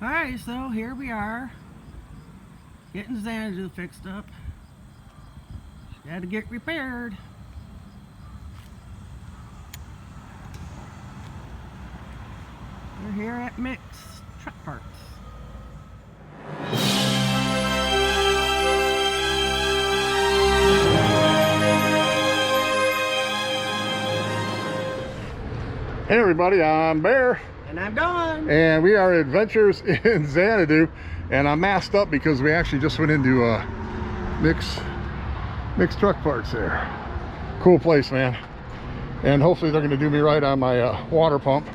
Alright, so here we are, getting Xanadu fixed up. She had to get repaired. We're here at Mix Truck Parts. Hey everybody, I'm Bear. And I'm Don. And we are Adventures in Xanadu. And I'm masked up because we actually just went into Mix Truck Parts there. Cool place, man. And hopefully they're going to do me right on my water pump.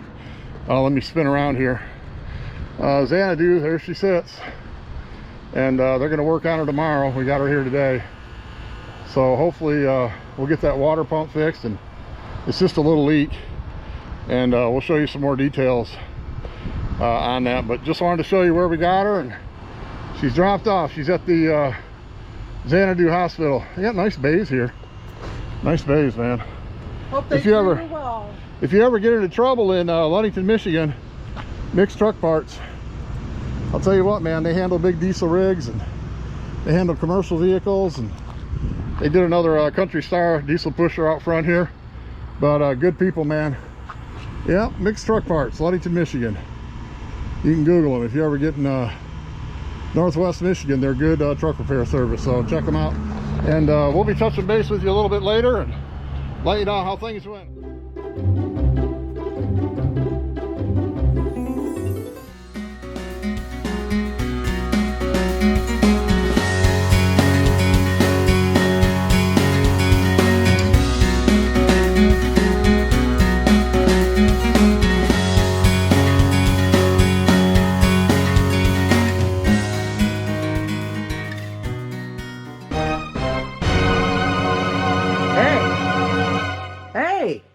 Let me spin around here. Xanadu, there she sits. And they're going to work on her tomorrow. We got her here today. So hopefully we'll get that water pump fixed. And it's just a little leak. And we'll show you some more details on that, but just wanted to show you where we got her. And she's dropped off. She's at the Xanadu Hospital. They got nice bays here. Nice bays, man. Hope they if you ever well. If you ever get into trouble in Ludington, Michigan, Mix Truck Parts, I'll tell you what, man, they handle big diesel rigs and they handle commercial vehicles, and they did another Country Star diesel pusher out front here. But good people, man. Yeah, Mix Truck Parts, Ludington, Michigan. You can Google them if you ever get in Northwest Michigan. They're good truck repair service, so check them out. And we'll be touching base with you a little bit later and let you know how things went.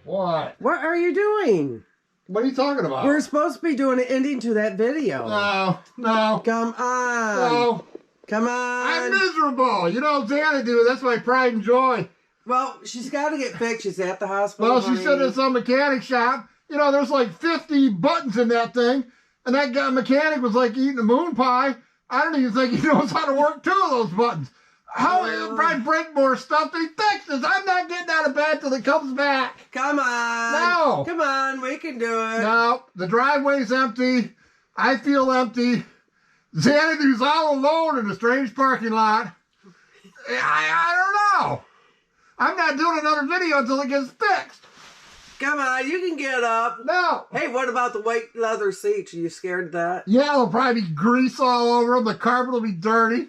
What? What are you doing? What are you talking about? We're supposed to be doing an ending to that video. No. Come on. No. Come on. I'm miserable. You know, Xanadu, that's my pride and joy. Well, she's got to get fixed. She's at the hospital. Well, she said it's a mechanic shop. You know, there's like 50 buttons in that thing. And that guy mechanic was like eating a moon pie. I don't even think he knows how to work 2 of those buttons. How he'll probably break more stuff than he fixes. I'm not getting out of bed till it comes back. Come on. No. Come on, we can do it. No, the driveway's empty. I feel empty. Xanadu's all alone in a strange parking lot. I don't know. I'm not doing another video until it gets fixed. Come on, you can get up. No. Hey, what about the white leather seats? Are you scared of that? Yeah, there'll probably be grease all over them. The carpet will be dirty.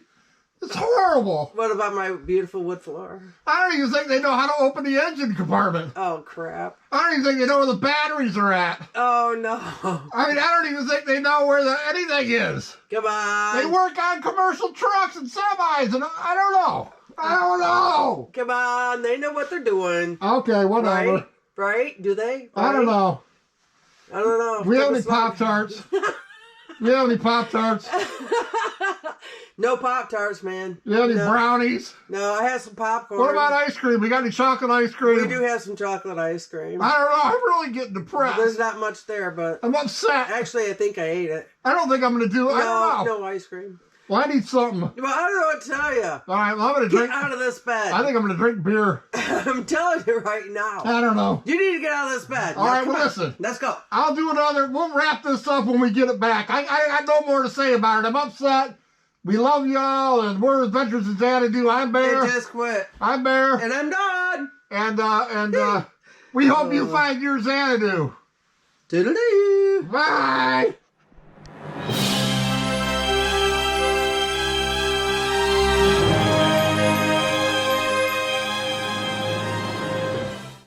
It's horrible. What about my beautiful wood floor? I don't even think they know how to open the engine compartment. Oh, crap. I don't even think they know where the batteries are at. Oh, no. I mean, I don't even think they know where anything is. Come on. They work on commercial trucks and semis, and I don't know. I don't know. Come on. They know what they're doing. Okay, whatever. Right? Do they? I don't know. I don't know. We have any Pop-Tarts? We have any Pop-Tarts? No Pop-Tarts, man. You have any brownies? No, I have some popcorn. What about ice cream? We got any chocolate ice cream? We do have some chocolate ice cream. I don't know. I'm really getting depressed. There's not much there, but... I'm upset. Actually, I think I ate it. I don't think I'm going to do it. I don't know. No ice cream. Well, I need something. Well, I don't know what to tell you. All right, well, I'm going to drink... Get out of this bed. I think I'm going to drink beer. I'm telling you right now. I don't know. You need to get out of this bed. All right, well, listen. Let's go. I'll do another... We'll wrap this up when we get it back. I got no more to say about it. I'm upset. We love y'all, and we're Adventures in Xanadu. I'm Bear. It just quit. I'm Bear. And I'm Don. And we hope you find your Xanadu. Toodaloo. Bye.